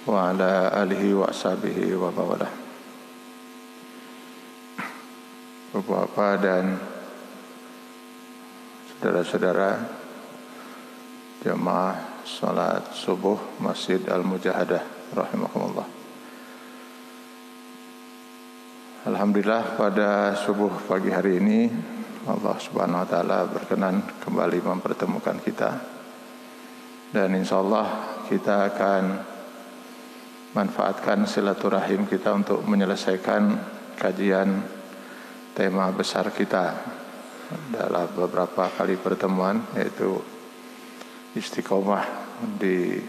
wa ala alihi wa ashabihi wa bawalah. Bapak-bapak dan saudara-saudara jamaah salat subuh Masjid Al-Mujahadah rahimakumullah. Alhamdulillah pada subuh pagi hari ini Allah Subhanahu wa taala berkenan kembali mempertemukan kita, dan insyaallah kita akan manfaatkan silaturahim kita untuk menyelesaikan kajian tema besar kita dalam beberapa kali pertemuan, yaitu istiqomah di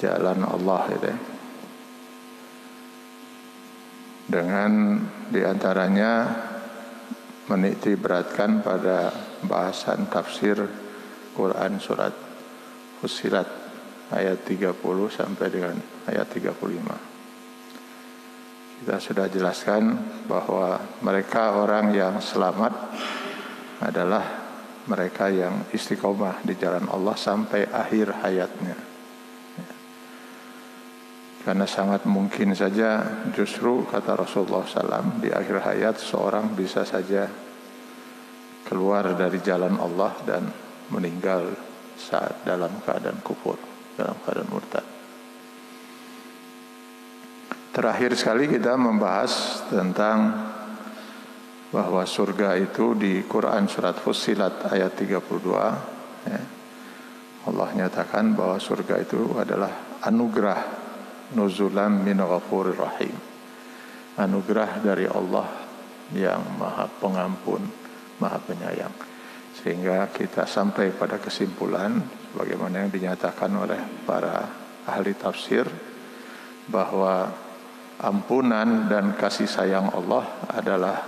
jalan Allah gitu. Dengan diantaranya menitik beratkan pada bahasan tafsir Quran surat Fussilat ayat 30 sampai dengan ayat 35. Kita sudah jelaskan bahwa mereka orang yang selamat adalah mereka yang istiqomah di jalan Allah sampai akhir hayatnya. Karena sangat mungkin saja justru kata Rasulullah SAW, di akhir hayat seorang bisa saja keluar dari jalan Allah dan meninggal saat dalam keadaan kufur, dalam keadaan murtad. Terakhir sekali kita membahas tentang bahwa surga itu di Quran surat Fussilat ayat 32 ya, Allah nyatakan bahwa surga itu adalah anugerah nuzulam min ghafurir rahim, anugerah dari Allah yang maha pengampun, maha penyayang. Sehingga kita sampai pada kesimpulan sebagaimana yang dinyatakan oleh para ahli tafsir bahwa ampunan dan kasih sayang Allah adalah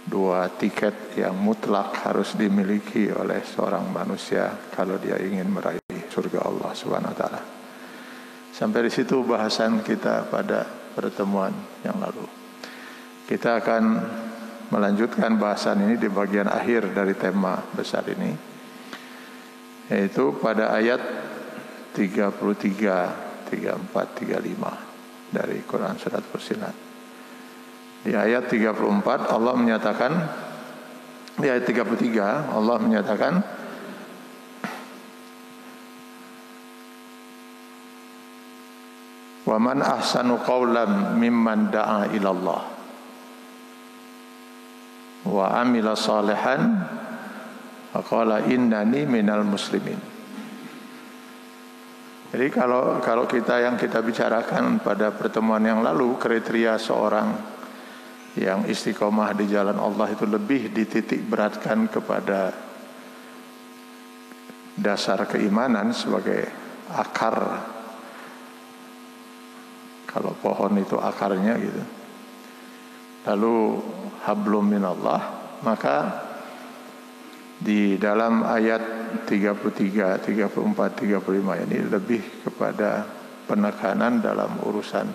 dua tiket yang mutlak harus dimiliki oleh seorang manusia kalau dia ingin meraih surga Allah Subhanahu wa taala. Sampai di situ bahasan kita pada pertemuan yang lalu. Kita akan melanjutkan bahasan ini di bagian akhir dari tema besar ini, yaitu pada ayat 33, 34, 35 dari Quran surat Fussilat. Di ayat 34 Allah menyatakan, di ayat 33 Allah menyatakan, wa man ahsanu qawlan mimman da'a ilallah wa amila salihan wa qala innani minal muslimin. Jadi kalau kita bicarakan pada pertemuan yang lalu, kriteria seorang yang istiqomah di jalan Allah itu lebih dititik beratkan kepada dasar keimanan sebagai akar. Kalau pohon itu akarnya gitu. Lalu hablum minallah, maka di dalam ayat 33, 34, 35 ini lebih kepada penekanan dalam urusan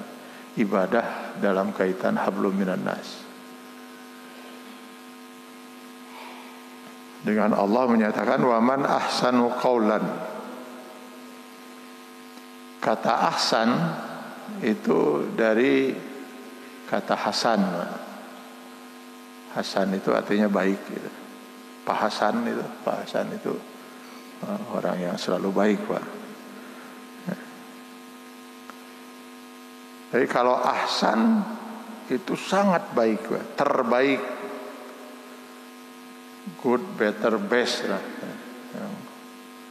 ibadah dalam kaitan hablum minan nas. Dengan Allah menyatakan wa man ahsanu qaulan. Kata ahsan itu dari kata Hasan. Hasan itu artinya baik gitu. Pak Hasan itu orang yang selalu baik, Pak. Jadi kalau ahsan itu sangat baik, Pak. Terbaik, good, better, best lah.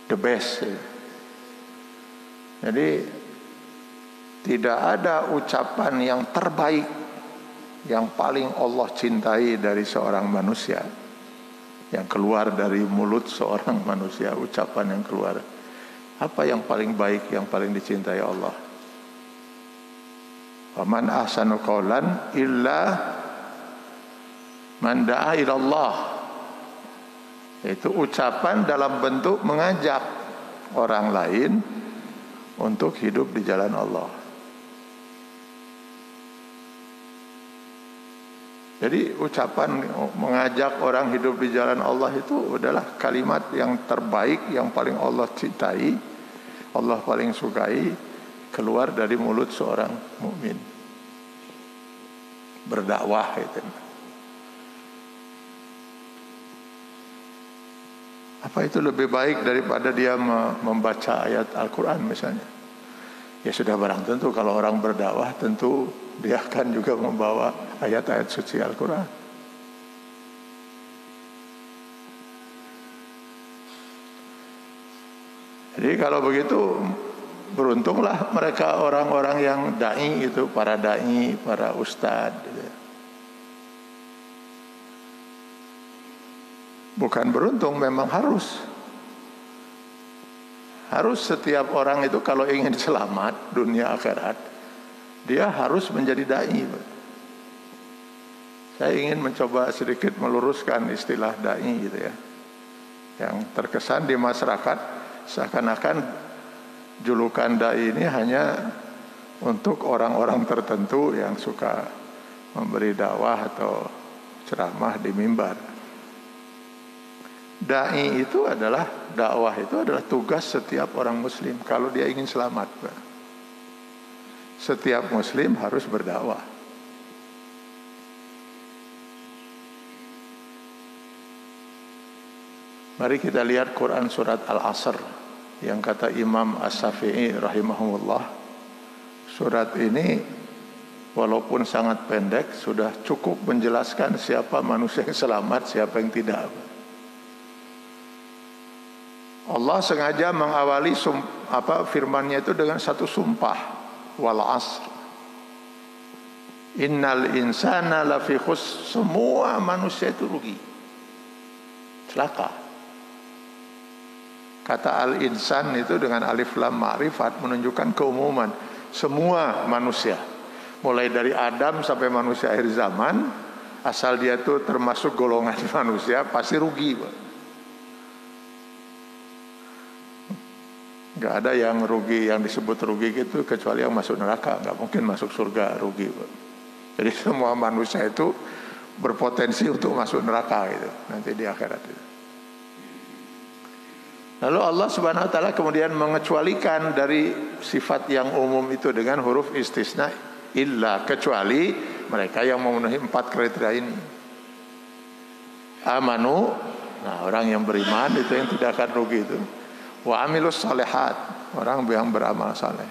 The best. Jadi tidak ada ucapan yang terbaik, yang paling Allah cintai dari seorang manusia, yang keluar dari mulut seorang manusia, ucapan yang keluar. Apa yang paling baik, yang paling dicintai Allah? Wa man ahsanu qawlan illa man da'a ilallah. Itu ucapan dalam bentuk mengajak orang lain untuk hidup di jalan Allah. Jadi ucapan mengajak orang hidup di jalan Allah itu adalah kalimat yang terbaik, yang paling Allah cintai, Allah paling sukai, keluar dari mulut seorang mukmin. Berdakwah itu. Apa itu lebih baik daripada dia membaca ayat Al-Quran misalnya? Ya sudah barang tentu kalau orang berdakwah tentu dia akan juga membawa ayat-ayat suci Al-Quran. Jadi kalau begitu beruntunglah mereka orang-orang yang da'i itu, para da'i, para ustadz gitu. Bukan beruntung, memang harus setiap orang itu kalau ingin selamat dunia akhirat, dia harus menjadi da'i. Saya ingin mencoba sedikit meluruskan istilah da'i gitu ya, yang terkesan di masyarakat seakan-akan julukan da'i ini hanya untuk orang-orang tertentu yang suka memberi dakwah atau ceramah di mimbar. Da'i itu adalah, dakwah itu adalah tugas setiap orang muslim kalau dia ingin selamat. Setiap muslim harus berdakwah. Mari kita lihat Quran surat Al-Asr yang kata Imam As-Syafi'i rahimahullah. Surat ini walaupun sangat pendek sudah cukup menjelaskan siapa manusia yang selamat, siapa yang tidak. Allah sengaja mengawali firman-Nya itu dengan satu sumpah, wal asr. Innal insana lafi khusr, semua manusia itu rugi, celaka. Kata al-insan itu dengan alif lam ma'rifat menunjukkan keumuman semua manusia, mulai dari Adam sampai manusia akhir zaman, asal dia itu termasuk golongan manusia pasti rugi, Pak. Gak ada yang rugi, yang disebut rugi gitu kecuali yang masuk neraka. Gak mungkin masuk surga rugi, Pak. Jadi semua manusia itu berpotensi untuk masuk neraka gitu nanti di akhirat itu. Lalu Allah Subhanahu wa taala kemudian mengecualikan dari sifat yang umum itu dengan huruf istisna, illa, kecuali mereka yang memenuhi 4 kriteria ini. Amanu, nah orang yang beriman itu yang tidak akan rugi itu. Wa amilus shalihat, orang yang beramal saleh.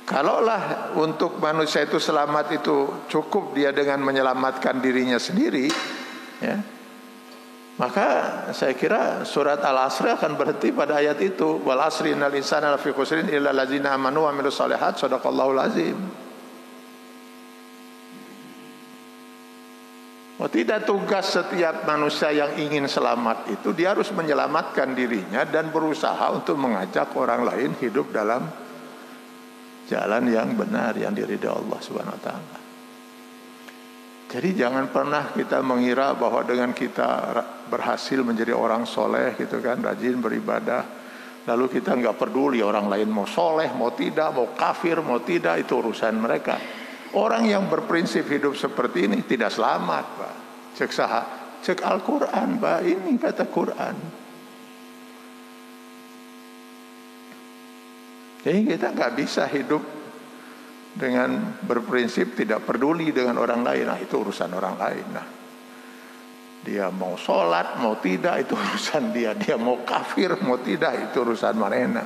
Kalaulah untuk manusia itu selamat itu cukup dia dengan menyelamatkan dirinya sendiri, ya, maka saya kira surat Al-Asr akan berhenti pada ayat itu. Wal asri innal insana lafi khusrin illa allazina amanu wa amilus shalihat, shadaqallahul azim. Tidak, tugas setiap manusia yang ingin selamat itu dia harus menyelamatkan dirinya dan berusaha untuk mengajak orang lain hidup dalam jalan yang benar yang diridhai Allah Subhanahu wa taala. Jadi jangan pernah kita mengira bahwa dengan kita berhasil menjadi orang soleh gitu kan, rajin beribadah, lalu kita nggak peduli orang lain mau soleh, mau tidak, mau kafir, mau tidak, itu urusan mereka. Orang yang berprinsip hidup seperti ini tidak selamat, Pak. Cek Al-Quran, Pak. Ini kata Quran. Jadi kita nggak bisa hidup dengan berprinsip tidak peduli dengan orang lain. Nah, itu urusan orang lain. Nah, dia mau sholat, mau tidak, itu urusan dia. Dia mau kafir, mau tidak, itu urusan manena.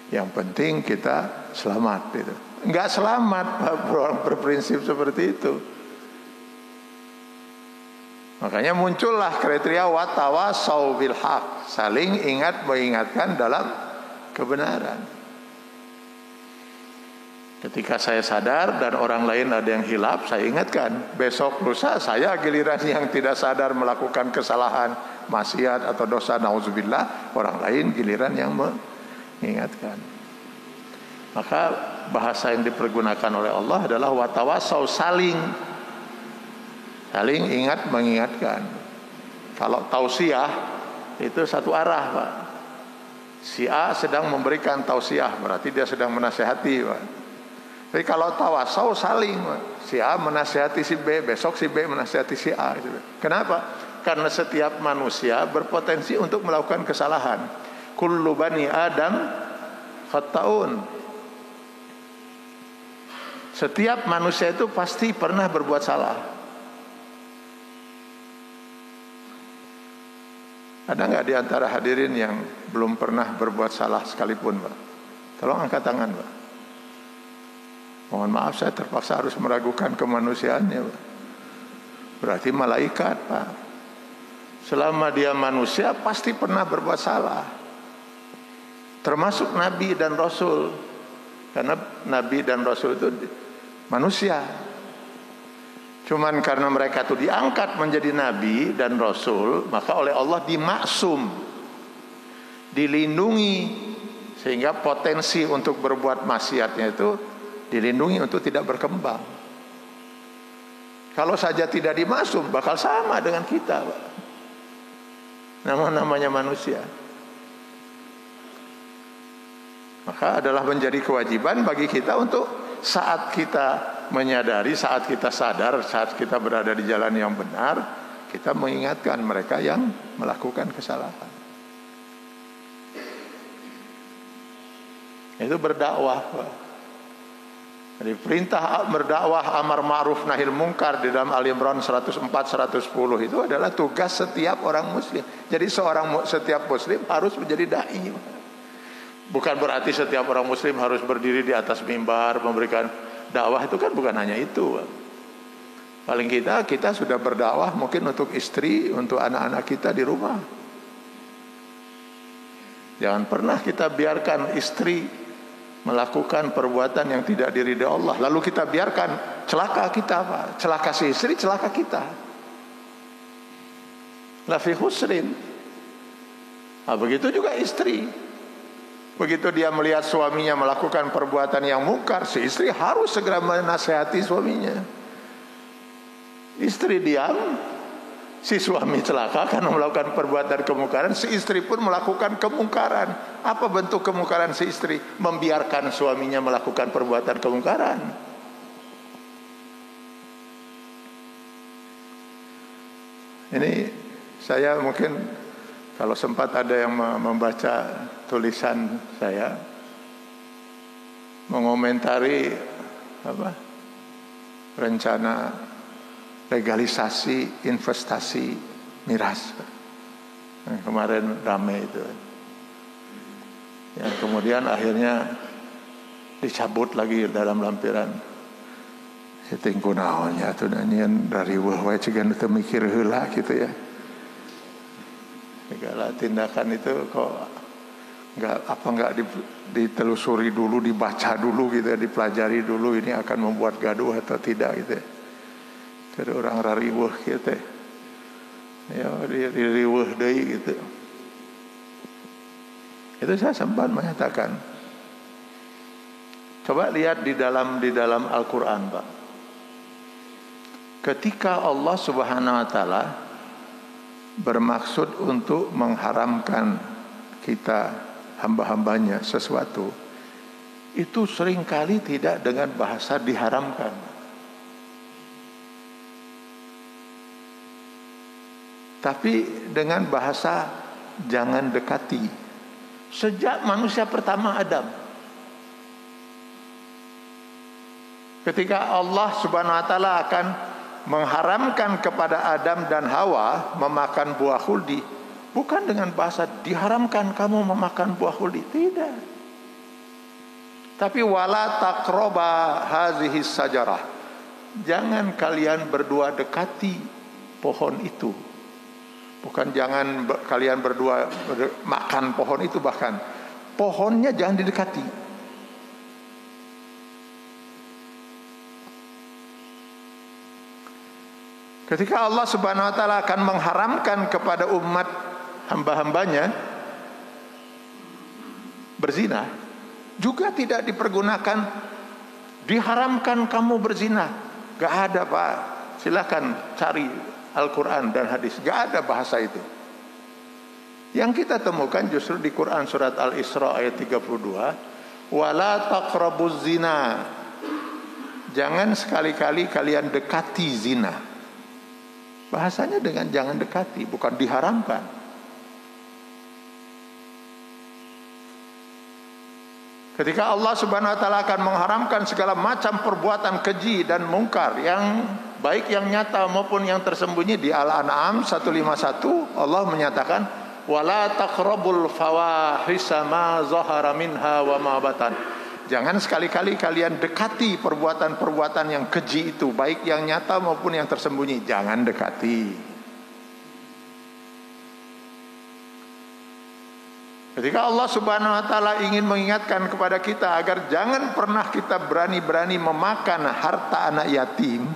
Yang penting kita selamat. Gitu. Nggak selamat orang berprinsip seperti itu. Makanya muncullah kriteria watawasau bil haq, saling ingat mengingatkan dalam kebenaran. Ketika saya sadar dan orang lain ada yang hilaf, saya ingatkan. Besok lusa saya giliran yang tidak sadar melakukan kesalahan, maksiat atau dosa, nauzubillah, orang lain giliran yang mengingatkan. Maka bahasa yang dipergunakan oleh Allah adalah watawasau, saling ingat mengingatkan. Kalau tausiah itu satu arah, Pak. Si A sedang memberikan tausiah, berarti dia sedang menasihati, Pak. Tapi kalau tawasau saling, Pak. Si A menasihati si B, besok si B menasihati si A. Kenapa? Karena setiap manusia berpotensi untuk melakukan kesalahan. kullu bani Adam khata'un. Setiap manusia itu pasti pernah berbuat salah. Ada nggak di antara hadirin yang belum pernah berbuat salah sekalipun, Pak? Tolong angkat tangan, Pak. Mohon maaf, saya terpaksa harus meragukan kemanusiaannya, Pak. Berarti malaikat, Pak. Selama dia manusia pasti pernah berbuat salah. Termasuk Nabi dan Rasul. Karena Nabi dan Rasul itu manusia. Cuman karena mereka itu diangkat menjadi Nabi dan Rasul, maka oleh Allah dimaksum, dilindungi, sehingga potensi untuk berbuat maksiatnya itu dilindungi untuk tidak berkembang. Kalau saja tidak dimaksum, bakal sama dengan kita, Pak. Namanya manusia. Maka adalah menjadi kewajiban bagi kita untuk saat kita menyadari, saat kita sadar, saat kita berada di jalan yang benar, kita mengingatkan mereka yang melakukan kesalahan. Itu berdakwah, Pak. Jadi perintah berdakwah, amar ma'ruf nahi munkar di dalam Ali Imran 104-110 itu adalah tugas setiap orang muslim. Jadi setiap muslim harus menjadi dai. Bukan berarti setiap orang muslim harus berdiri di atas mimbar memberikan dakwah, itu kan bukan hanya itu. Paling kita sudah berdakwah mungkin untuk istri, untuk anak-anak kita di rumah. Jangan pernah kita biarkan istri melakukan perbuatan yang tidak diridhai Allah, lalu kita biarkan celaka kita, Pak. Celaka si istri, celaka kita. La fi khusrin. Nah, begitu juga istri. Begitu dia melihat suaminya melakukan perbuatan yang mungkar, si istri harus segera menasihati suaminya. Istri diam, si suami celaka karena melakukan perbuatan kemungkaran, si istri pun melakukan kemungkaran. Apa bentuk kemungkaran si istri? Membiarkan suaminya melakukan perbuatan kemungkaran. Ini saya mungkin kalau sempat ada yang membaca tulisan saya, mengomentari rencana legalisasi investasi miras yang kemarin ramai itu, yang kemudian akhirnya dicabut lagi dalam lampiran. Tingku naonnya tuh nyanyian dari wah cegan itu mikir heula gitu ya. Segala tindakan itu kok nggak ditelusuri dulu, dibaca dulu gitu ya, dipelajari dulu ini akan membuat gaduh atau tidak gitu ya. Jadi orang rariweuh gitu ya, diriweuh deui gitu. Itu saya sempat menyatakan, coba lihat di dalam Al-Quran, Pak. Ketika Allah Subhanahu wa taala bermaksud untuk mengharamkan kita hamba-hambanya sesuatu, itu seringkali tidak dengan bahasa diharamkan, tapi dengan bahasa jangan dekati. Sejak manusia pertama Adam, ketika Allah Subhanahu wa taala akan mengharamkan kepada Adam dan Hawa memakan buah khuldi, bukan dengan bahasa diharamkan kamu memakan buah khuldi, tidak. Tapi wala taqraba hazihi sajarah, jangan kalian berdua dekati pohon itu. Bukan jangan kalian berdua makan pohon itu, bahkan pohonnya jangan didekati. Ketika Allah Subhanahu wa taala akan mengharamkan kepada umat hamba-hambanya berzina, juga tidak dipergunakan diharamkan kamu berzina. Gak ada, Pak. Silakan cari Al-Quran dan hadis, gak ada bahasa itu. Yang kita temukan justru di Quran surat Al-Isra ayat 32, wala taqrabuz zina, jangan sekali-kali kalian dekati zina. Bahasanya dengan jangan dekati, bukan diharamkan. Ketika Allah Subhanahu wa taala akan mengharamkan segala macam perbuatan keji dan mungkar, yang baik yang nyata maupun yang tersembunyi, di Al-An'am 151 Allah menyatakan wala taqrabul fawahisa ma zahara minha wa ma batan. Jangan sekali-kali kalian dekati perbuatan-perbuatan yang keji itu, baik yang nyata maupun yang tersembunyi, jangan dekati. Ketika Allah Subhanahu wa taala ingin mengingatkan kepada kita agar jangan pernah kita berani-berani memakan harta anak yatim,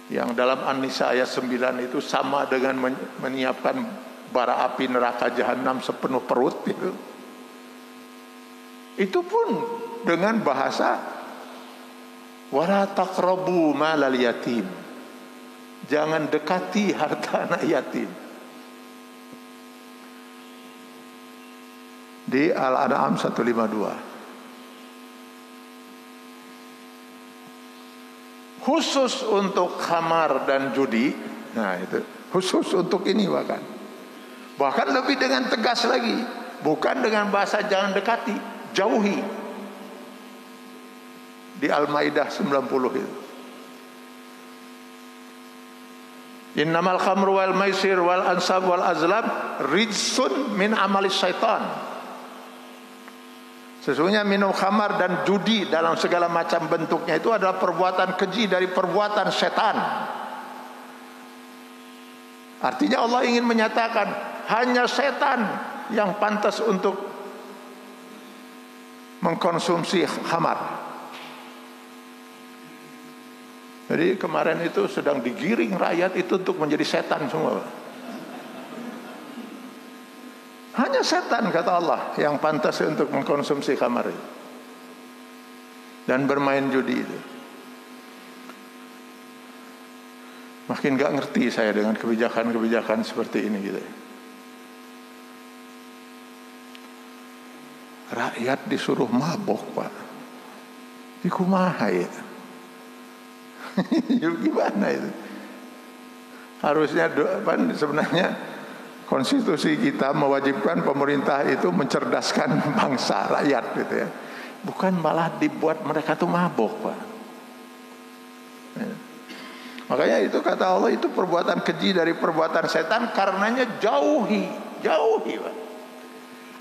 yang dalam An-Nisa ayat 9 itu sama dengan menyiapkan bara api neraka jahanam sepenuh perut itu. Itu pun dengan bahasa wala taqrabu malal yatim. Jangan dekati harta anak yatim. Di Al-An'am 152. Khusus untuk khamar dan judi, nah itu khusus untuk ini, bahkan lebih dengan tegas lagi, bukan dengan bahasa jangan dekati, jauhi. Di Al-Maidah 90 itu. Innamal khamru wal maisir wal ansab wal azlam rijsun min amalis syaitan. Sesungguhnya minum khamar dan judi dalam segala macam bentuknya itu adalah perbuatan keji dari perbuatan setan. Artinya Allah ingin menyatakan hanya setan yang pantas untuk mengkonsumsi khamar. Jadi kemarin itu sedang digiring rakyat itu untuk menjadi setan semua. Hanya setan, kata Allah, yang pantas untuk mengkonsumsi khamar itu dan bermain judi itu. Makin gak ngerti saya dengan kebijakan-kebijakan seperti ini gitu. Rakyat disuruh mabok, Pak. Dikumaha ya? Gimana itu? Harusnya sebenarnya konstitusi kita mewajibkan pemerintah itu mencerdaskan bangsa, rakyat gitu ya. Bukan malah dibuat mereka tuh mabok, Pak. Ya. Makanya itu kata Allah itu perbuatan keji dari perbuatan setan, karenanya jauhi, Pak.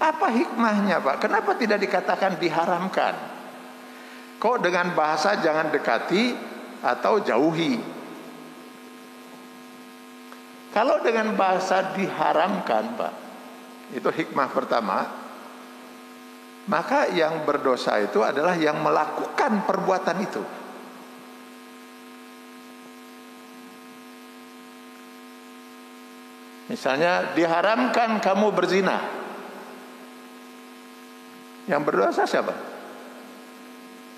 Apa hikmahnya, Pak? Kenapa tidak dikatakan diharamkan? Kok dengan bahasa jangan dekati atau jauhi? Kalau dengan bahasa diharamkan, Pak, itu hikmah pertama, maka yang berdosa itu adalah yang melakukan perbuatan itu. Misalnya diharamkan kamu berzina, yang berdosa siapa?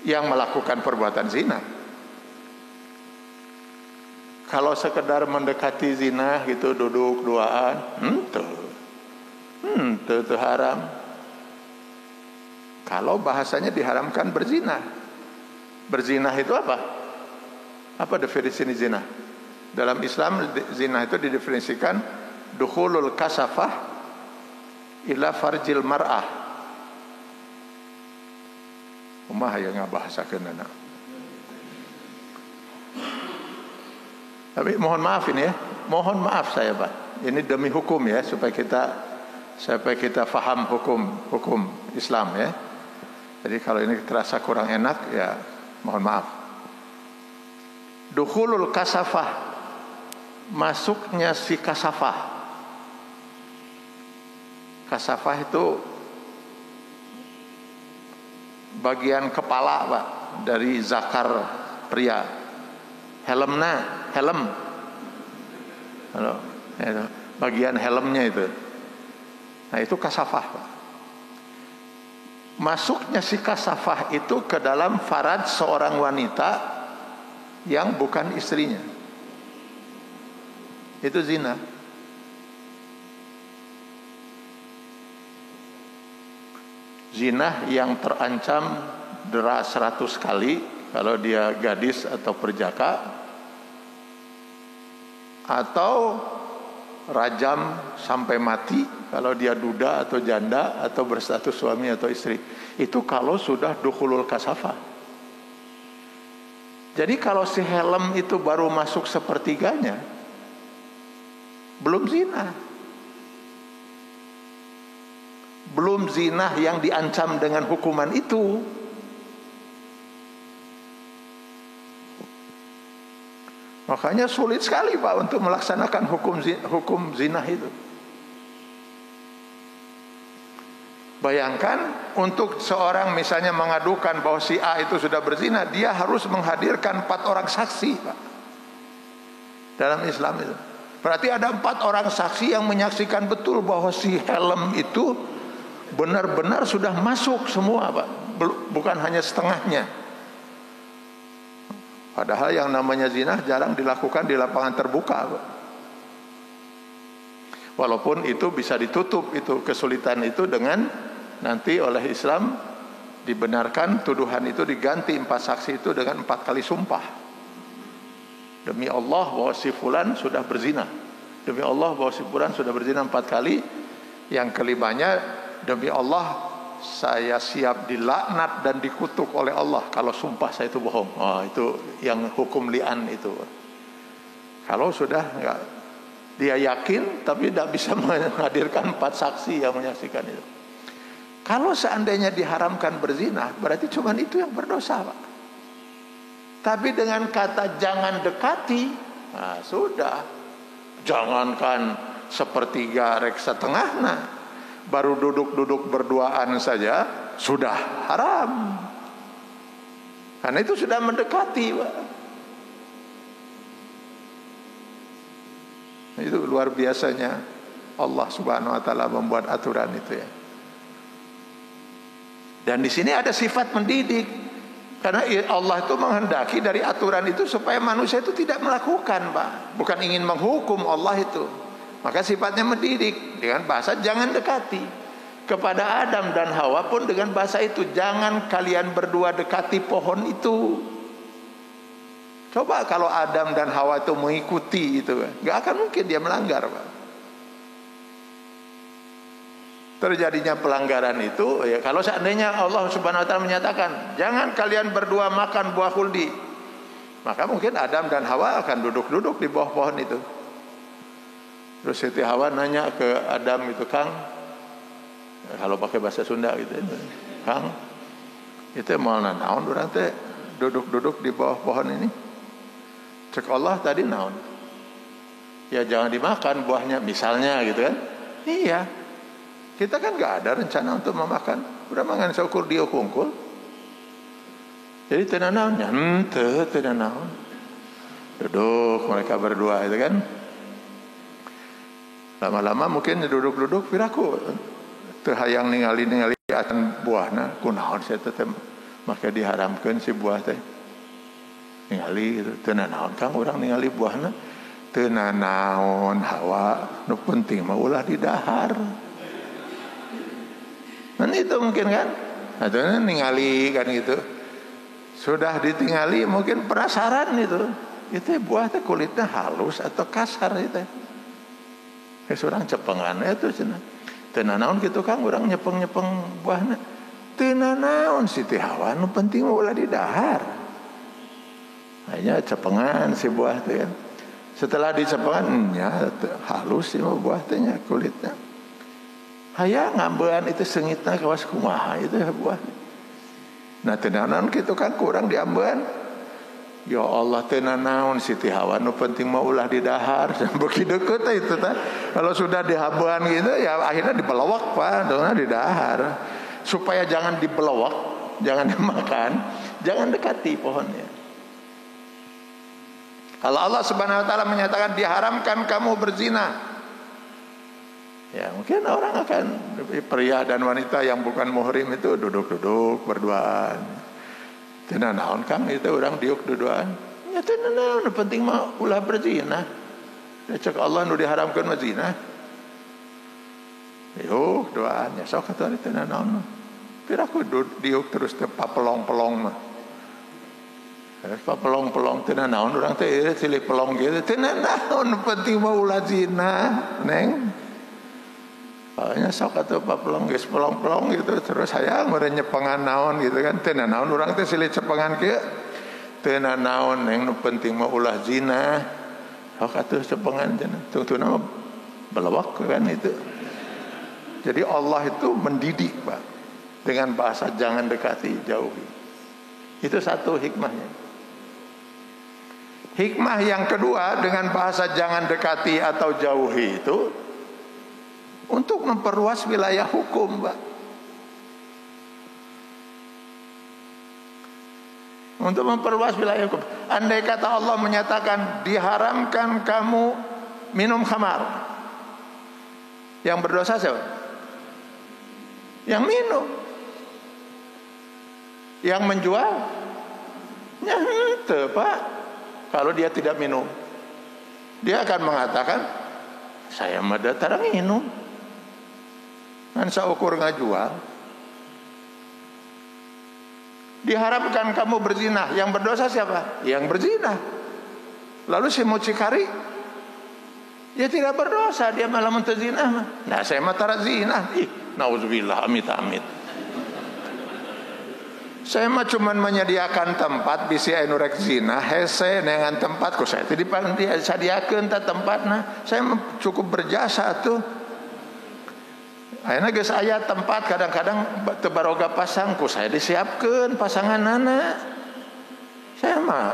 Yang melakukan perbuatan zina. Kalau sekedar mendekati zina gitu, duduk duaan, itu haram. Kalau bahasanya diharamkan berzina. Berzina itu apa? Apa definisi zina? Dalam Islam zina itu didefinisikan dukhulul kasafah ila farjil mar'ah. Umah yang ngabahasakeun anak. Tapi mohon maaf ini ya, mohon maaf saya, Pak. Ini demi hukum ya, supaya kita faham hukum Islam ya. Jadi kalau ini terasa kurang enak ya, mohon maaf. Dukhulul kasafah, masuknya si kasafah. Kasafah itu bagian kepala, Pak, dari zakar pria. Helm, bagian helmnya itu. Nah itu kasafah, Pak. Masuknya si kasafah itu ke dalam faraj seorang wanita yang bukan istrinya, itu zina. Zina yang terancam dera 100 kali kalau dia gadis atau perjaka, atau rajam sampai mati kalau dia duda atau janda atau berstatus suami atau istri. Itu kalau sudah dukhulul kasafah. Jadi kalau si helm itu baru masuk sepertiganya, belum zina. Belum zina yang diancam dengan hukuman itu. Makanya sulit sekali Pak untuk melaksanakan hukum zina itu. Bayangkan untuk seorang misalnya mengadukan bahwa si A itu sudah berzina, dia harus menghadirkan 4 orang saksi Pak. Dalam Islam itu berarti ada 4 orang saksi yang menyaksikan betul bahwa si helm itu benar-benar sudah masuk semua Pak, bukan hanya setengahnya. Padahal yang namanya zina jarang dilakukan di lapangan terbuka Pak. Walaupun itu bisa ditutup, itu kesulitan itu dengan nanti oleh Islam dibenarkan tuduhan itu diganti 4 saksi itu dengan 4 kali sumpah. Demi Allah bahwa si fulan sudah berzina. Demi Allah bahwa si fulan sudah berzina 4 kali. Yang kelimanya, demi Allah saya siap dilaknat dan dikutuk oleh Allah kalau sumpah saya itu bohong. Oh, itu yang hukum li'an itu. Kalau sudah enggak, dia yakin tapi tidak bisa menghadirkan 4 saksi yang menyaksikan itu. Kalau seandainya diharamkan berzina, berarti cuma itu yang berdosa Pak. Tapi dengan kata jangan dekati, nah sudah. Jangankan sepertiga rek setengah, nah baru duduk-duduk berduaan saja sudah haram. Karena itu sudah mendekati Pak. Itu luar biasanya Allah Subhanahu wa taala membuat aturan itu ya. Dan di sini ada sifat mendidik. Karena Allah itu menghendaki dari aturan itu supaya manusia itu tidak melakukan Pak. Bukan ingin menghukum Allah itu. Maka sifatnya mendidik dengan bahasa jangan dekati. Kepada Adam dan Hawa pun dengan bahasa itu, jangan kalian berdua dekati pohon itu. Coba kalau Adam dan Hawa itu mengikuti itu, nggak akan mungkin dia melanggar Pak. Terjadinya pelanggaran itu ya kalau seandainya Allah Subhanahu wa taala menyatakan jangan kalian berdua makan buah khuldi, maka mungkin Adam dan Hawa akan duduk-duduk di bawah pohon itu. Terus Siti Hawa nanya ke Adam itu, Kang, kalau pakai bahasa Sunda gitu, Kang, itu mau naon urang teh duduk-duduk di bawah pohon ini? Cek Allah tadi naon? Ya jangan dimakan buahnya misalnya gitu kan. Iya. Kita kan gak ada rencana untuk memakan. Udah mangan saukur dia kungkul. Jadi teu naon nya. Teu naon. Duduk mereka berdua itu kan. Lama-lama mungkin duduk-duduk piraku teu hayang ningali acan buahna kunaon saya teh maka diharamkeun si buah teh. Ningali gitu. Teu naon Kang urang ningali buahna. Teu naon Hawa. Nu penting mah ulah di dahar. Dan itu mungkin kan, atau ningali kan gitu, sudah ditinggali mungkin penasaran itu buah teh kulitnya halus atau kasar itu, seorang cepengan itu cina, tenanaun gitu Kang, orang nyepeng buahnya, tenanaun Siti Hawa, nu penting ulah di dahar, hanya cepengan si buah teh kan, setelah dicepengan, ya halus sih buah tehnya kulitnya. Hayang ngambean itu sengitna kawas kumaha itu ya buah. Nah tenanaun gitu kan kurang diambean. Ya Allah tenanaun Siti Hawa nu penting mah ulah di dahar. Beuki deukeut itu tah. Kalau sudah dihabean gitu ya akhirnya dibelawak Pak, dongna di dahar. Supaya jangan dibelawak, jangan dimakan, jangan dekati pohonnya. Kalau Allah Subhanahu wa taala menyatakan diharamkan kamu berzina, ya mungkin orang akan, pria dan wanita yang bukan muhrim itu duduk-duduk berduaan. Teu naon Kang itu orang diuk duduan. Ya teu naon penting mah ulah berzina. Cek Allah nu diharamkeun mah zina. Yuk doaan nya sok atuh teu naon. Piraku diuk terus teu papelong-pelong mah. Pelong-pelong teu naon urang teh silih pelong gitu teu naon penting mah ulah zina neng. Soalnya sok atuh pelong geus pelong-pelong gitu terus hayang meureun nyepengan naon gitu kan teu naon urang teh silih cepengan kieu teu naon neng nu penting mah ulah zina sok atuh cepengan cenah tungtuna mah belewak kan itu. Jadi Allah itu mendidik Pak dengan bahasa jangan dekati jauhi. Itu satu hikmahnya. Hikmah yang kedua dengan bahasa jangan dekati atau jauhi itu untuk memperluas wilayah hukum, Pak. Untuk memperluas wilayah hukum. Andai kata Allah menyatakan diharamkan kamu minum khamar, yang berdosa siapa? Yang minum. Yang menjual? Ya itu, Pak. Kalau dia tidak minum, dia akan mengatakan saya mah datang minum. Kan saukur ngajual. Diharapkan kamu berzina, yang berdosa siapa? Yang berzina. Lalu si mucikari, dia tidak berdosa, dia malah mentezina. Nah saya mah tara zina. Nauzubillah, amit-amit. Saya mah cuman menyediakan tempat bisi anu rek zina hese dengan tempatku saya teh disadiakeun ta tempatna. Saya cukup berjasa tuh. Ayeuna geus aya tempat kadang-kadang teu baroga pasangku saya disiapkeun pasanganana. Saya mah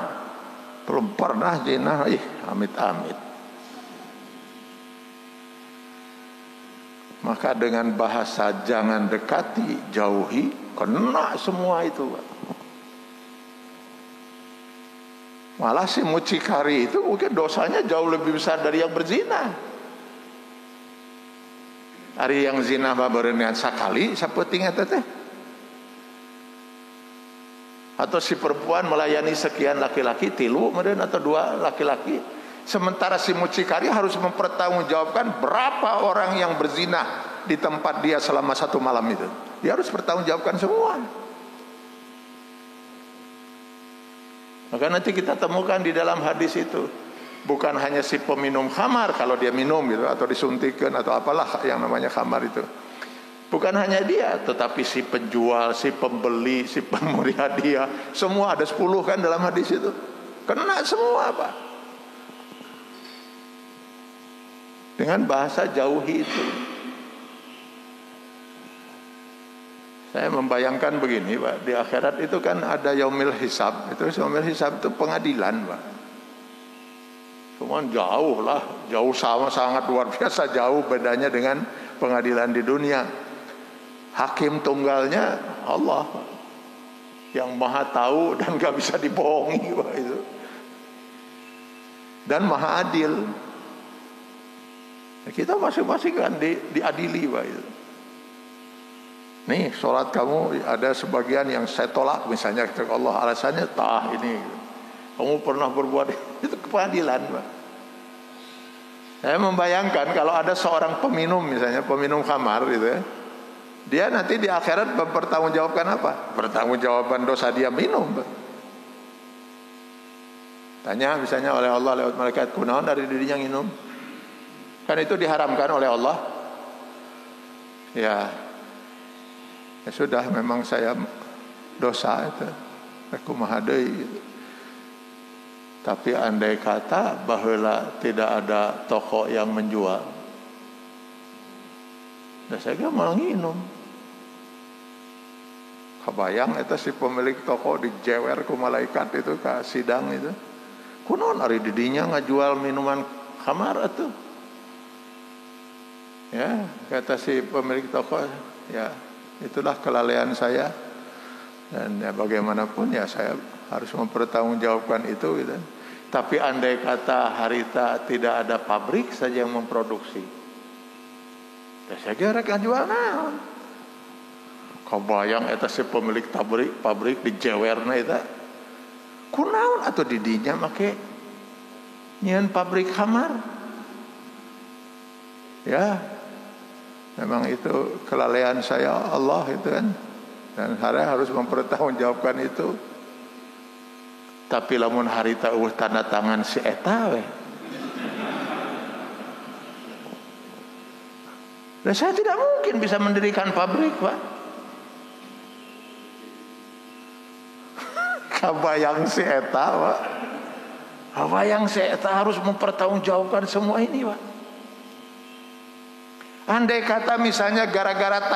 belum pernah zina, amit-amit. Maka dengan bahasa jangan dekati, jauhi, kena semua itu, Pak. Malah si mucikari itu mungkin dosanya jauh lebih besar dari yang berzina. Ari yang zina babereungan sakali saeuting eta teh. Atau si perempuan melayani sekian laki-laki, 3 meureun atau 2 laki-laki. Sementara si mucikari harus mempertanggungjawabkan berapa orang yang berzina di tempat dia selama 1 malam itu. Dia harus bertanggungjawabkan semua. Maka nanti kita temukan di dalam hadis itu, bukan hanya si peminum khamar kalau dia minum gitu atau disuntikkan atau apalah yang namanya khamar itu. Bukan hanya dia, tetapi si penjual, si pembeli, si pemberi hadiah, semua ada 10 kan dalam hadis itu. Kena semua, Pak. Dengan bahasa jauhi itu. Saya membayangkan begini, Pak, di akhirat itu kan ada yaumil hisab. Itu yaumil hisab itu pengadilan, Pak. Cuman jauh lah, jauh sama sangat luar biasa jauh bedanya dengan pengadilan di dunia. Hakim tunggalnya Allah, Pak, yang maha tahu dan gak bisa dibohongi, Pak, itu. Dan maha adil. Kita masing-masing kan diadili, Pak, itu. Nih sholat kamu ada sebagian yang saya tolak misalnya kata Allah alasannya ini kamu pernah berbuat itu keadilan, Pak. Saya membayangkan kalau ada seorang peminum misalnya peminum khamar gitu ya, dia nanti di akhirat mempertanggungjawabkan apa? Pertanggungjawaban dosa dia minum, Pak. Tanya misalnya oleh Allah lewat malaikat, kunaon dari dirinya minum? Kan itu diharamkan oleh Allah. Ya sudah, memang saya dosa itu. Aku mahadei gitu. Tapi andai kata baheula tidak ada toko yang menjual, dan saya gak mau nginum. Kebayang itu si pemilik toko dijewer ku malaikat itu ke sidang itu. Kunaon ari didinya ngajual minuman khamar atuh. Ya, kata si pemilik toko, ya itulah kelalaian saya. Dan ya bagaimanapun ya saya harus mempertanggungjawabkan itu gitu. Tapi andai kata harita tidak ada pabrik saja yang memproduksi, ya saya kira kan jual naon. Kebayang eta si pemilik pabrik dijewerna eta. Kunaon atau didinya make nyeun pabrik khamar. Ya, memang itu kelalaian saya Allah itu kan. Dan saya harus mempertanggungjawabkan itu. Tapi lamun harita tanda tangan si eta we. Dan saya tidak mungkin bisa mendirikan pabrik, Pak. Kabayang si eta, Pak. Kabayang si eta harus mempertanggungjawabkan semua ini, Pak. Andai kata misalnya gara-gara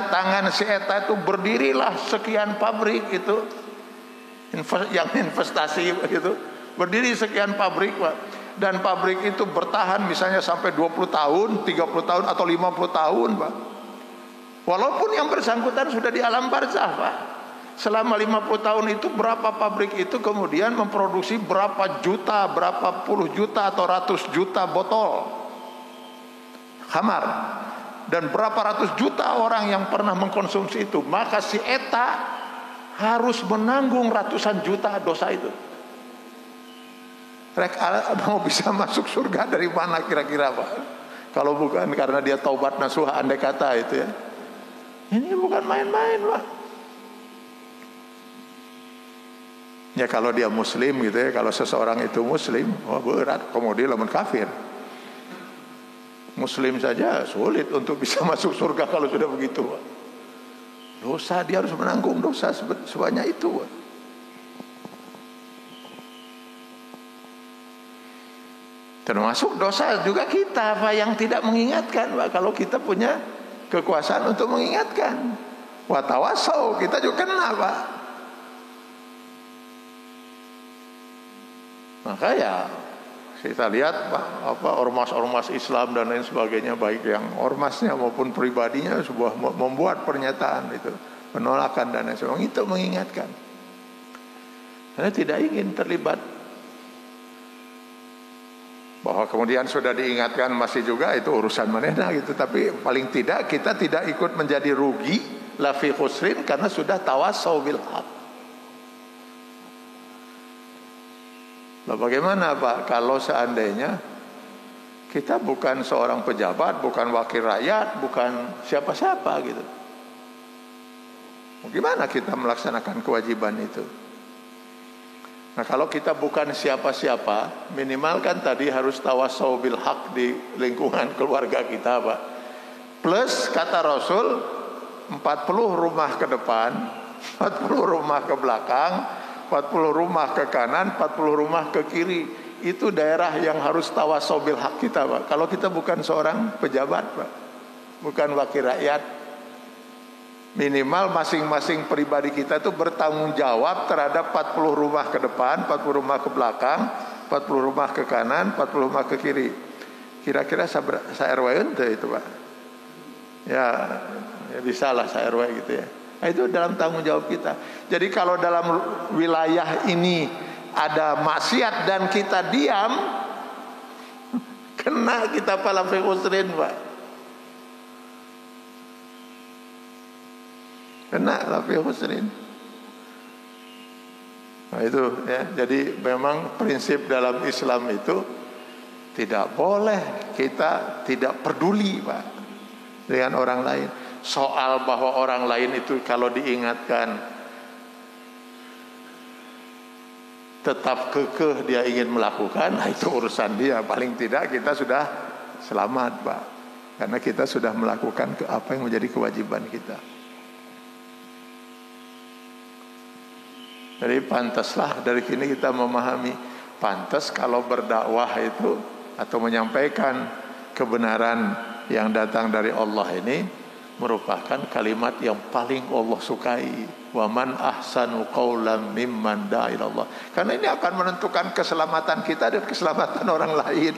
tangan si eta itu berdirilah sekian pabrik itu, yang investasi gitu, berdiri sekian pabrik, Pak. Dan pabrik itu bertahan misalnya sampai 20 tahun, 30 tahun atau 50 tahun, Pak. Walaupun yang bersangkutan sudah di alam barzah, Pak. Selama 50 tahun itu berapa pabrik itu kemudian memproduksi berapa juta, berapa puluh juta atau ratus juta botol khamar. Dan berapa ratus juta orang yang pernah mengkonsumsi itu. Maka si eta harus menanggung ratusan juta dosa itu. Rek mau bisa masuk surga dari mana kira-kira, Pak? Kalau bukan karena dia taubat nasuha, andai kata itu ya. Ini bukan main-main, Pak. Ya kalau dia muslim gitu ya, kalau seseorang itu muslim, wah berat, kemudian lamun kafir. Muslim saja sulit untuk bisa masuk surga kalau sudah begitu, Pak. Dosa, dia harus menanggung dosa sebanyak itu, Pak. Termasuk dosa juga kita, Pak, yang tidak mengingatkan, Pak. Kalau kita punya kekuasaan untuk mengingatkan, watawasau, kita juga kena, Pak. Maka ya kita lihat, Pak, ormas-ormas Islam dan lain sebagainya, baik yang ormasnya maupun pribadinya, membuat pernyataan itu, penolakan dan lain sebagainya, itu mengingatkan. Karena tidak ingin terlibat. Bahwa kemudian sudah diingatkan masih juga itu urusan manehna gitu, tapi paling tidak kita tidak ikut menjadi rugi la fi khusrin karena sudah tawasau bil haq. Nah, bagaimana, Pak, kalau seandainya kita bukan seorang pejabat, bukan wakil rakyat, bukan siapa-siapa gitu. Bagaimana kita melaksanakan kewajiban itu? Nah, kalau kita bukan siapa-siapa, minimal kan tadi harus tawasau bil haq di lingkungan keluarga kita, Pak. Plus kata Rasul 40 rumah ke depan, 40 rumah ke belakang, 40 rumah ke kanan, 40 rumah ke kiri. Itu daerah yang harus tawasau bil haq kita, Pak. Kalau kita bukan seorang pejabat, Pak, bukan wakil rakyat, minimal masing-masing pribadi kita itu bertanggung jawab terhadap 40 rumah ke depan, 40 rumah ke belakang, 40 rumah ke kanan, 40 rumah ke kiri. Kira-kira saya RW itu, Pak. Ya bisa lah saya RW gitu ya. Nah, itu dalam tanggung jawab kita. Jadi kalau dalam wilayah ini ada maksiat dan kita diam, kena kita pala fi khusrin, Pak. Kena lafi khusrin. Nah itu ya, jadi memang prinsip dalam Islam itu tidak boleh kita tidak peduli, Pak, dengan orang lain. Soal bahwa orang lain itu kalau diingatkan tetap kekeh dia ingin melakukan, nah itu urusan dia. Paling tidak kita sudah selamat, Pak, karena kita sudah melakukan apa yang menjadi kewajiban kita. Jadi pantaslah dari sini kita memahami, pantas kalau berdakwah itu atau menyampaikan kebenaran yang datang dari Allah ini merupakan kalimat yang paling Allah sukai. Wa man ahsanu qawlan mimman da'a ila Allah. Karena ini akan menentukan keselamatan kita dan keselamatan orang lain.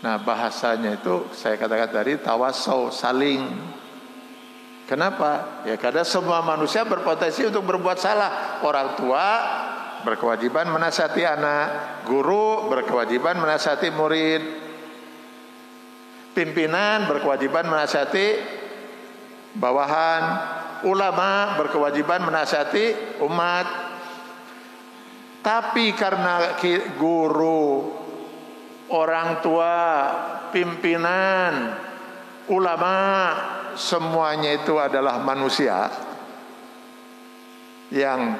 Nah, bahasanya itu saya katakan tadi tawasau, saling. Kenapa? Ya karena semua manusia berpotensi untuk berbuat salah. Orang tua berkewajiban menasihati anak, guru berkewajiban menasihati murid, pimpinan berkewajiban menasihati bawahan, ulama berkewajiban menasihati umat. Tapi karena guru, orang tua, pimpinan ulama semuanya itu adalah manusia yang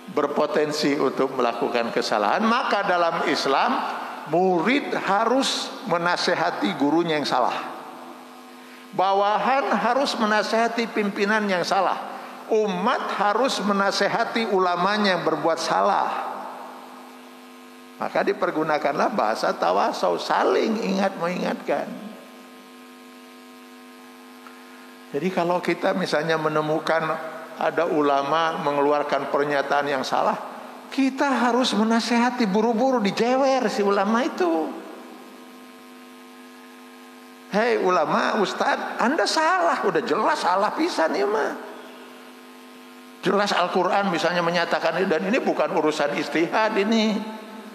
berpotensi untuk melakukan kesalahan, maka dalam Islam murid harus menasehati gurunya yang salah, bawahan harus menasehati pimpinan yang salah, umat harus menasehati ulamanya yang berbuat salah. Maka dipergunakanlah bahasa tawasau, saling ingat mengingatkan. Jadi kalau kita misalnya menemukan ada ulama mengeluarkan pernyataan yang salah, kita harus menasehati, buru-buru dijewer si ulama itu. Hei ulama, ustadz, Anda salah, udah jelas salah pisan ya mah. Jelas Al-Quran misalnya menyatakan ini, dan ini bukan urusan istihad, ini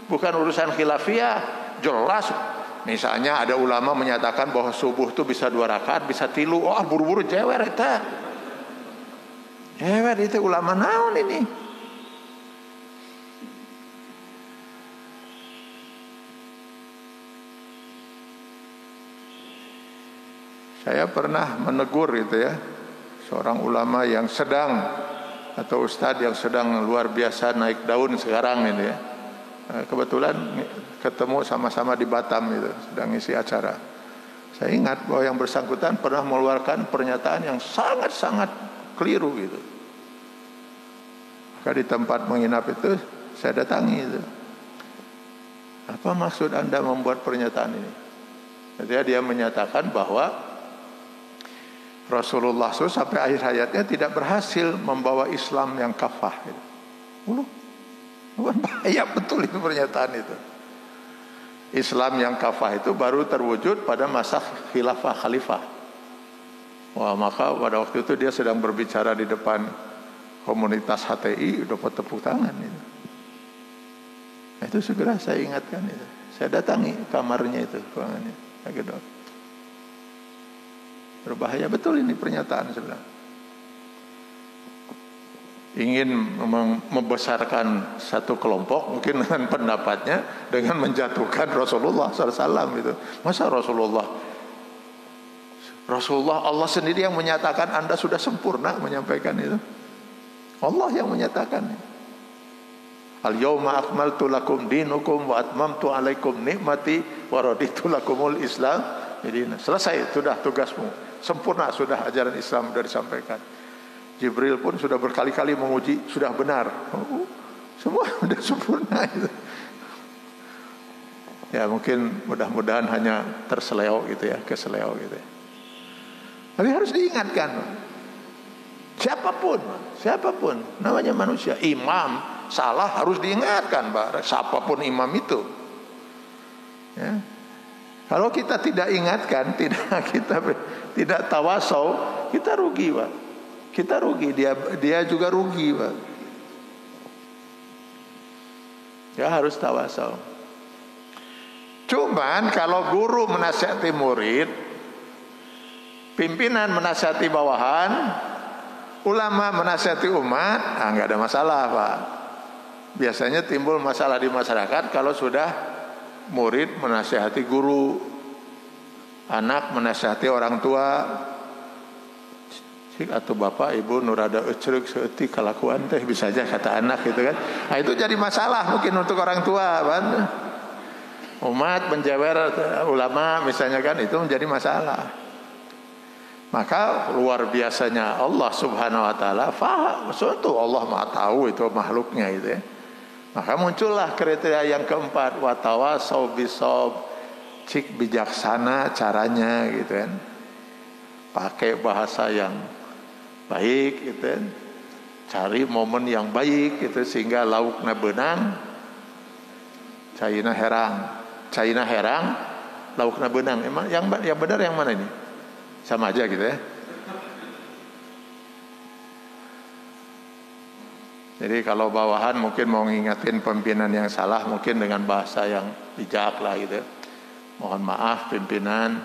bukan urusan khilafiyah, jelas. Misalnya ada ulama menyatakan bahwa subuh itu bisa 2 rakaat, bisa 3, oh buru-buru jewer itu. Jewer itu ulama naon ini. Saya pernah menegur itu ya, seorang ulama yang sedang, atau ustadz yang sedang luar biasa naik daun sekarang ini ya. Kebetulan ketemu sama-sama di Batam itu, sedang ngisi acara. Saya ingat bahwa yang bersangkutan pernah mengeluarkan pernyataan yang sangat-sangat keliru gitu. Maka di tempat menginap itu saya datangi itu. Apa maksud Anda membuat pernyataan ini? Jadi dia menyatakan bahwa Rasulullah SAW sampai akhir hayatnya tidak berhasil membawa Islam yang kafah gitu. Bahaya betul itu pernyataan itu. Islam yang kafah itu baru terwujud pada masa khilafah khalifah. Wah, maka pada waktu itu dia sedang berbicara di depan komunitas HTI, dapat tepuk tangan itu. Itu segera saya ingatkan itu. Saya datangi kamarnya itu, ruangannya. Berbahaya betul ini pernyataan sebenarnya. Ingin membesarkan satu kelompok mungkin dengan pendapatnya, dengan menjatuhkan Rasulullah SAW itu. Masa Rasulullah Allah sendiri yang menyatakan Anda sudah sempurna menyampaikan itu. Allah yang menyatakan. Al-yawma akmaltu lakum dinukum wa atmamtu alaikum nikmati wa raditu lakumul Islam. Jadi selesai sudah tugasmu, sempurna sudah ajaran Islam sudah disampaikan. Jibril pun sudah berkali-kali menguji, sudah benar. Semua sudah sempurna itu. Ya mungkin mudah-mudahan hanya terseleo gitu ya, keseleo gitu ya. Tapi harus diingatkan, siapapun namanya manusia, imam salah harus diingatkan, Pak. Siapapun imam itu. Ya. Kalau kita tidak ingatkan, kita tidak tawasau, kita rugi, Pak. Kita rugi, dia juga rugi, Pak. Ya harus tawasau. Cuman kalau guru menasihati murid, pimpinan menasihati bawahan, ulama menasihati umat, nggak ada masalah, Pak. Biasanya timbul masalah di masyarakat kalau sudah murid menasihati guru, anak menasihati orang tua. Atau bapak ibu nurada ecrek seeti kelakuan teh bisa aja kata anak gitu kan. Nah itu jadi masalah mungkin untuk orang tua kan. Umat menjewer ulama misalnya kan, itu menjadi masalah. Maka luar biasanya Allah Subhanahu wa taala faham, suatu Allah Maha tahu itu makhluknya itu ya. Maka muncullah kriteria yang keempat, wa tawasau bisawab, cik bijaksana caranya gitu kan. Pakai bahasa yang baik gitu kan. Cari momen yang baik gitu sehingga laukna benang, caina herang, laukna benang. Emang yang benar yang mana ini? Sama aja gitu ya. Jadi kalau bawahan mungkin mau ngingetin pimpinan yang salah mungkin dengan bahasa yang bijak lah gitu. Mohon maaf pimpinan,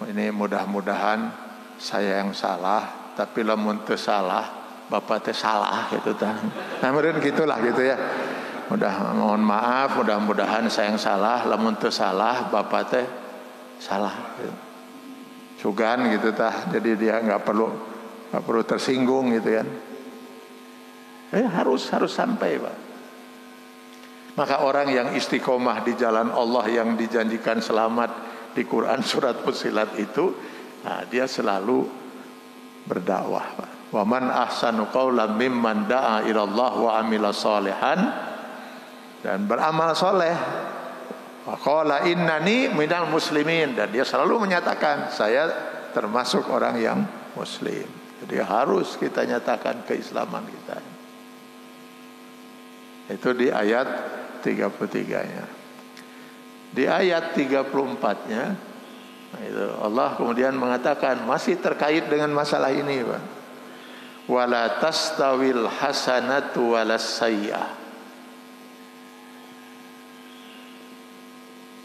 ini mudah-mudahan saya yang salah, tapi lamun teu salah bapak teh salah gitu tah. Nah meureun gitulah gitu ya. Mohon maaf, mudah-mudahan saya yang salah, lamun teu salah bapak teh salah gitu. sugan gitu tah, jadi dia nggak perlu tersinggung gitu kan. Harus sampai, Pak. Maka orang yang istiqomah di jalan Allah yang dijanjikan selamat di Quran surat Fussilat itu, dia selalu berdakwah, Pak. Wa man ahsanu qawlan mimman da'a ila Allah wa amila sholihan, dan beramal soleh. Wa qala innani minal muslimin, dan dia selalu menyatakan saya termasuk orang yang muslim. Jadi harus kita nyatakan keislaman kita. Itu di ayat 33-nya. Di ayat 34-nya itu Allah kemudian mengatakan masih terkait dengan masalah ini, Pak. Wala tastawil hasanatu walas sayyi'ah.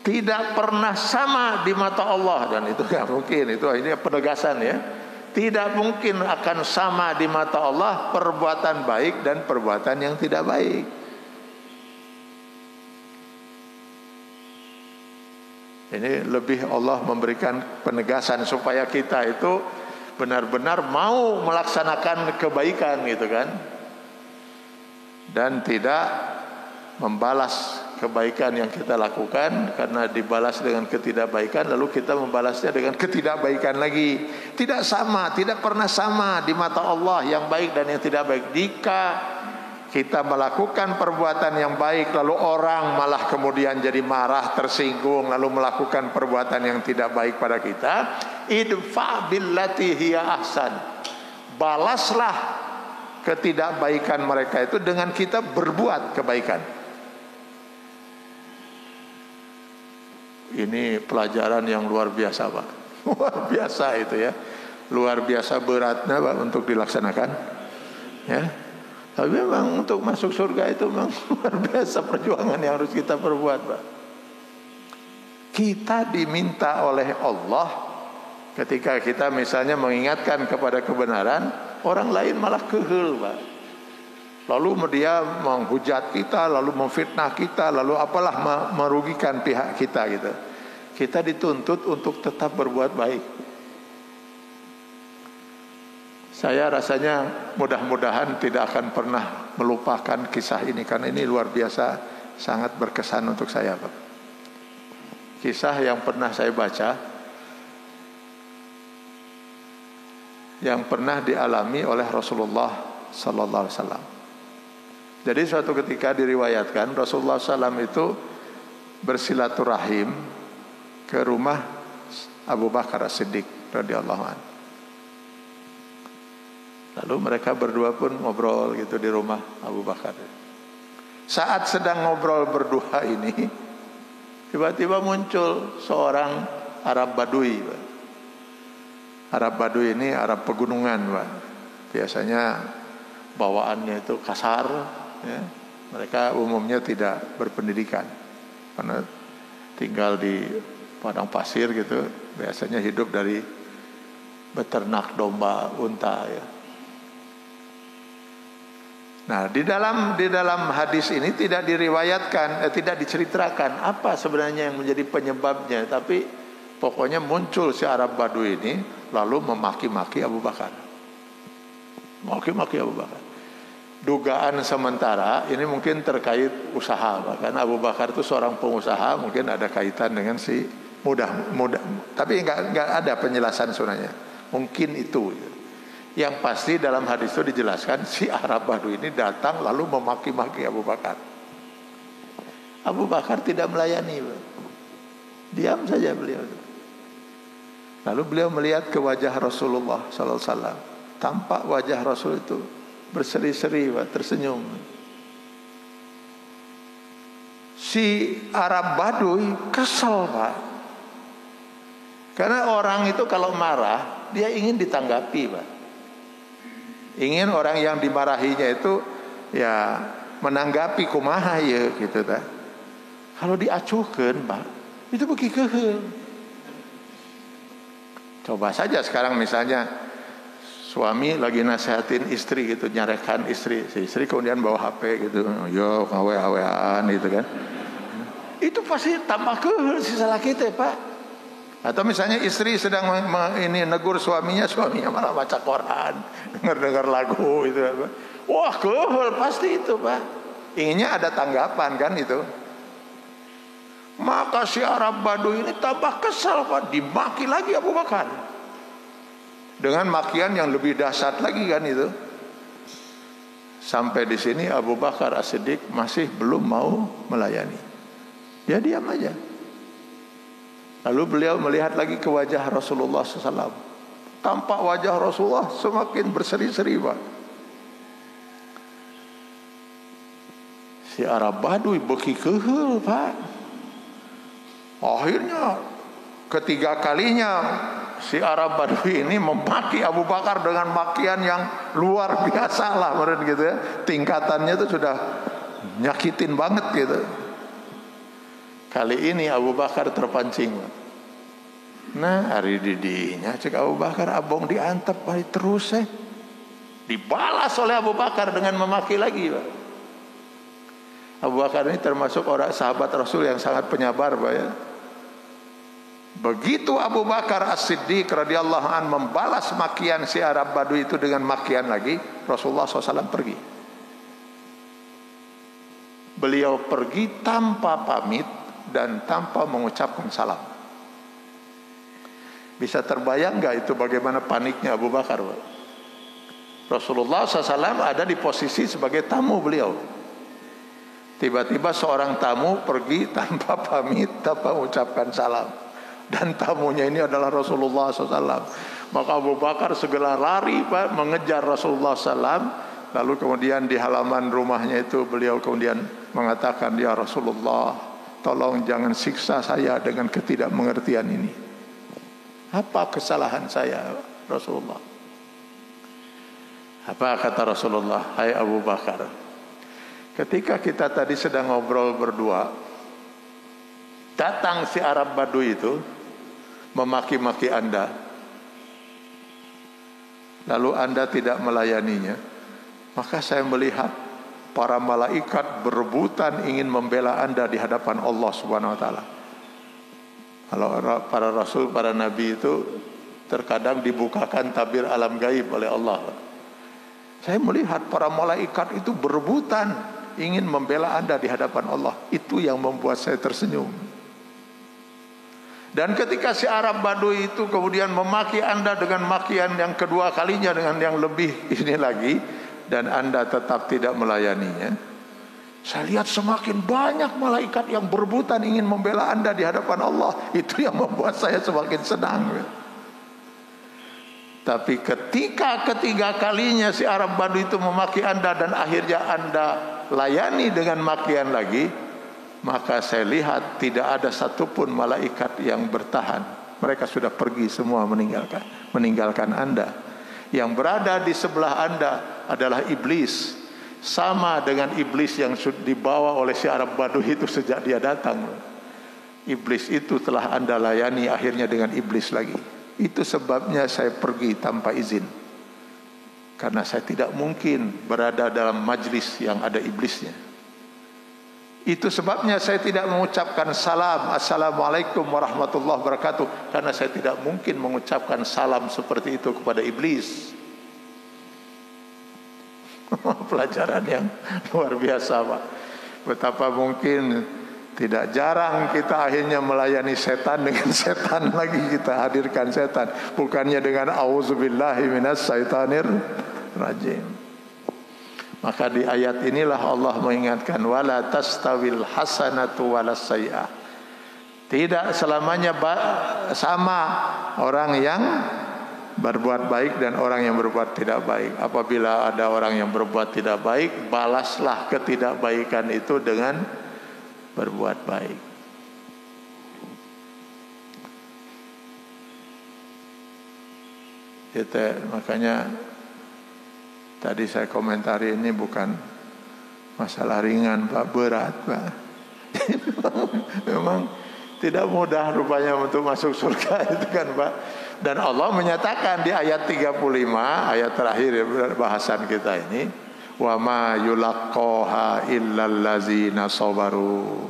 Tidak pernah sama di mata Allah, dan itu nggak mungkin. Ini penegasan ya. Tidak mungkin akan sama di mata Allah perbuatan baik dan perbuatan yang tidak baik. Ini lebih Allah memberikan penegasan supaya kita itu benar-benar mau melaksanakan kebaikan gitu kan, dan tidak membalas kebaikan yang kita lakukan karena dibalas dengan ketidakbaikan, lalu kita membalasnya dengan ketidakbaikan lagi. Tidak sama, tidak pernah sama di mata Allah yang baik dan yang tidak baik. Jika kita melakukan perbuatan yang baik lalu orang malah kemudian jadi marah, tersinggung, lalu melakukan perbuatan yang tidak baik pada kita, idfa billati hiya ahsan. Balaslah ketidakbaikan mereka itu dengan kita berbuat kebaikan. Ini pelajaran yang luar biasa, Pak. Luar biasa itu ya. Luar biasa beratnya, Pak, untuk dilaksanakan. Ya. Tapi memang untuk masuk surga itu memang luar biasa perjuangan yang harus kita perbuat, Pak. Kita diminta oleh Allah ketika kita misalnya mengingatkan kepada kebenaran, orang lain malah kehel, Pak. Lalu dia menghujat kita, lalu memfitnah kita, lalu apalah merugikan pihak kita gitu. Kita dituntut untuk tetap berbuat baik. Saya rasanya mudah-mudahan tidak akan pernah melupakan kisah ini, karena ini luar biasa, sangat berkesan untuk saya, Pak. Kisah yang pernah saya baca, yang pernah dialami oleh Rasulullah Sallallahu Alaihi Wasallam. Jadi suatu ketika diriwayatkan Rasulullah SAW itu bersilaturahim ke rumah Abu Bakar As-Siddiq radhiyallahu anhu. Lalu mereka berdua pun ngobrol gitu di rumah Abu Bakar. Saat sedang ngobrol berdua ini, tiba-tiba muncul seorang Arab Badui, Pak. Arab Badui ini Arab pegunungan, Pak. Biasanya bawaannya itu kasar, ya. Mereka umumnya tidak berpendidikan karena tinggal di padang pasir gitu. Biasanya hidup dari beternak domba, unta, ya. Nah, di dalam hadis ini tidak diriwayatkan, tidak diceritakan apa sebenarnya yang menjadi penyebabnya, tapi pokoknya muncul si Arab Badui ini lalu memaki-maki Abu Bakar. Maki-maki Abu Bakar. Dugaan sementara ini mungkin terkait usaha, karena Abu Bakar itu seorang pengusaha, mungkin ada kaitan dengan si mudah, tapi nggak ada penjelasan sebenarnya. Mungkin itu. Yang pasti dalam hadis itu dijelaskan si Arab Badui ini datang lalu memaki-maki Abu Bakar. Abu Bakar tidak melayani, diam saja beliau. Lalu beliau melihat ke wajah Rasulullah Sallallahu Alaihi Wasallam. Tampak wajah Rasul itu berseri-seri, tersenyum. Si Arab Badui kesel, Pak. Karena orang itu kalau marah dia ingin ditanggapi, Pak. Ingin orang yang dimarahinya itu ya menanggapi kumaha ya gitu ta. Kalau diacuhkeun, Pak, itu beki keheul. Coba saja sekarang misalnya suami lagi nasihatin istri gitu, nyarekan istri, si istri kemudian bawa HP gitu, yo ngawe-awean gitu kan. Itu pasti tambah keheul si salah kita, Pak. Atau misalnya istri sedang ini negur suaminya malah baca Quran, dengar lagu itu. Wah, kehul pasti itu, Pak. Inginnya ada tanggapan kan itu. Maka si Arab Baduy ini tambah kesal, Pak, dimaki lagi Abu Bakar. Dengan makian yang lebih dahsyat lagi kan itu. Sampai di sini Abu Bakar As-Siddiq masih belum mau melayani. Dia diam aja. Lalu beliau melihat lagi ke wajah Rasulullah SAW. Tampak wajah Rasulullah semakin berseri-seri, Pak. Si Arab Baduy beki kehel, Pak. Akhirnya ketiga kalinya si Arab Baduy ini memaki Abu Bakar dengan makian yang luar biasa lah, gitu ya. Tingkatannya itu sudah nyakitin banget gitu. Kali ini Abu Bakar terpancing. Nah, hari didinya cek Abu Bakar abong diantep hari terus dibalas oleh Abu Bakar dengan memaki lagi, Pak. Abu Bakar ini termasuk orang sahabat Rasul yang sangat penyabar, Pak ya. Begitu Abu Bakar As-Siddiq radhiyallahu an membalas makian si Arab Baduy itu dengan makian lagi, Rasulullah SAW pergi. Beliau pergi tanpa pamit dan tanpa mengucapkan salam. Bisa terbayang nggak itu bagaimana paniknya Abu Bakar, Pak? Rasulullah SAW ada di posisi sebagai tamu beliau. Tiba-tiba seorang tamu pergi tanpa pamit, tanpa mengucapkan salam. Dan tamunya ini adalah Rasulullah SAW. Maka Abu Bakar segera lari, Pak, mengejar Rasulullah SAW. Lalu kemudian di halaman rumahnya itu beliau kemudian mengatakan, ya Rasulullah, tolong jangan siksa saya dengan ketidakmengertian ini. Apa kesalahan saya, Rasulullah? Apa kata Rasulullah? Hai Abu Bakar, ketika kita tadi sedang ngobrol berdua, datang si Arab Baduy itu memaki-maki Anda, lalu Anda tidak melayaninya. Maka saya melihat para malaikat berebutan ingin membela Anda di hadapan Allah Subhanahu wa taala. Kalau para rasul, para nabi itu terkadang dibukakan tabir alam gaib oleh Allah. Saya melihat para malaikat itu berebutan ingin membela Anda di hadapan Allah. Itu yang membuat saya tersenyum. Dan ketika si Arab Baduy itu kemudian memaki Anda dengan makian yang kedua kalinya dengan yang lebih ini lagi, dan Anda tetap tidak melayaninya, saya lihat semakin banyak malaikat yang berebutan ingin membela Anda di hadapan Allah. Itu yang membuat saya semakin senang. Tapi ketika ketiga kalinya si Arab Baduy itu memaki Anda dan akhirnya Anda layani dengan makian lagi, maka saya lihat tidak ada satupun malaikat yang bertahan. Mereka sudah pergi semua meninggalkan Anda. Yang berada di sebelah Anda adalah iblis, sama dengan iblis yang dibawa oleh si Arab Baduy itu sejak dia datang. Iblis itu telah Anda layani akhirnya dengan iblis lagi. Itu sebabnya saya pergi tanpa izin, karena saya tidak mungkin berada dalam majlis yang ada iblisnya. Itu sebabnya saya tidak mengucapkan salam, assalamualaikum warahmatullahi wabarakatuh, karena saya tidak mungkin mengucapkan salam seperti itu kepada iblis. Pelajaran yang luar biasa, Pak. Betapa mungkin tidak jarang kita akhirnya melayani setan dengan setan lagi, kita hadirkan setan, bukannya dengan auzubillahi minasyaitonir rajim. Maka di ayat inilah Allah mengingatkan, wala tastawil hasanatu walas sayyi'ah. Tidak selamanya sama orang yang berbuat baik dan orang yang berbuat tidak baik. Apabila ada orang yang berbuat tidak baik, balaslah ketidakbaikan itu dengan berbuat baik. Makanya tadi saya komentari, ini bukan masalah ringan, Pak, berat, Pak. Memang tidak mudah rupanya untuk masuk surga itu kan, Pak. Dan Allah menyatakan di ayat 35, ayat terakhir bahasan kita ini, wa ma yulaqqaha illal ladzina sabaru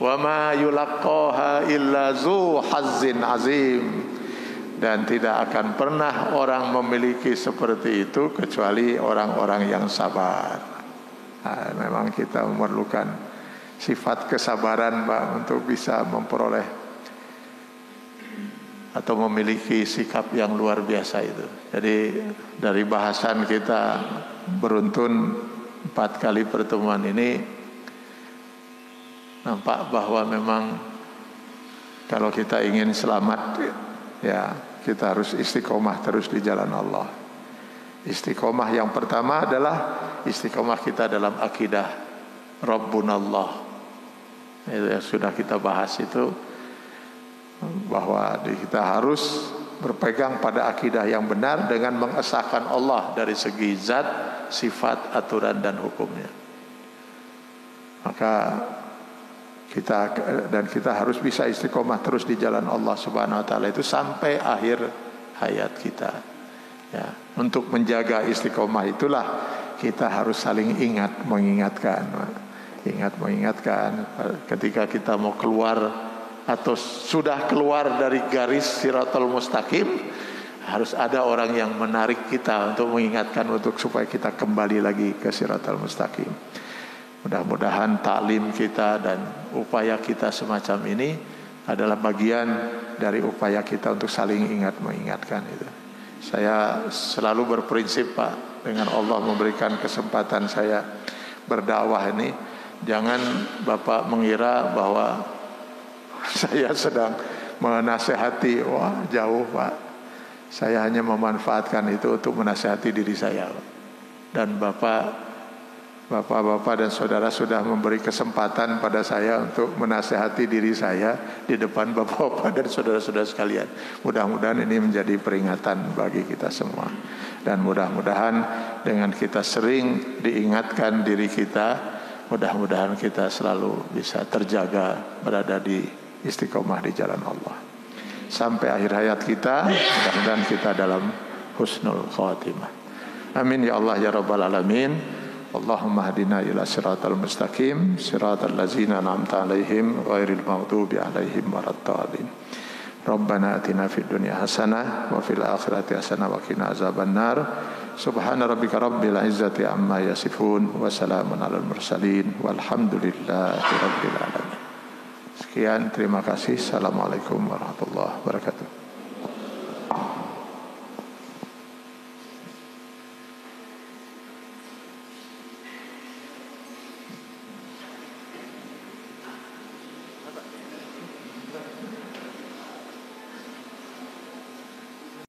Wa ma yulaqqaha illa zu hazzin azim. Dan tidak akan pernah orang memiliki seperti itu kecuali orang-orang yang sabar. Nah, memang kita memerlukan sifat kesabaran, Pak, untuk bisa memperoleh atau memiliki sikap yang luar biasa itu. Jadi dari bahasan kita beruntun 4 kali pertemuan ini, nampak bahwa memang kalau kita ingin selamat, ya kita harus istiqomah terus di jalan Allah. Istiqomah yang pertama adalah istiqomah kita dalam akidah Rabbunallah. Itu yang sudah kita bahas itu, bahwa kita harus berpegang pada akidah yang benar dengan mengesahkan Allah dari segi zat, sifat, aturan dan hukumnya. Maka kita harus bisa istiqomah terus di jalan Allah Subhanahu wa taala itu sampai akhir hayat kita. Ya, untuk menjaga istiqomah itulah kita harus saling mengingatkan ketika kita mau keluar atau sudah keluar dari garis Shiratal Mustaqim, harus ada orang yang menarik kita untuk mengingatkan supaya kita kembali lagi ke Shiratal Mustaqim. Mudah-mudahan taklim kita dan upaya kita semacam ini adalah bagian dari upaya kita untuk saling mengingatkan itu. Saya selalu berprinsip, Pak, dengan Allah memberikan kesempatan saya berdakwah ini, jangan Bapak mengira bahwa saya sedang menasehati, wah jauh, Pak. Saya hanya memanfaatkan itu untuk menasehati diri saya. Dan Bapak-bapak dan saudara sudah memberi kesempatan pada saya untuk menasehati diri saya di depan bapak-bapak dan saudara-saudara sekalian. Mudah-mudahan ini menjadi peringatan bagi kita semua. Dan mudah-mudahan dengan kita sering diingatkan diri kita, mudah-mudahan kita selalu bisa terjaga berada di istiqomah di jalan Allah. Sampai akhir hayat kita, mudah-mudahan kita dalam husnul khatimah. Amin ya Allah ya Rabbal Alamin. Allahumma hadina ila siratal mustaqim, siratal ladzina an'amta alaihim ghairil maghdubi alaihim waladdallin. Rabbana atina fid dunya hasanah wa fil akhirati hasanah wa qina azabannar. Subhana rabbika rabbil izzati amma yasifun wa salamun alal mursalin walhamdulillahi rabbil alamin. Sekian, terima kasih. Assalamualaikum warahmatullahi wabarakatuh.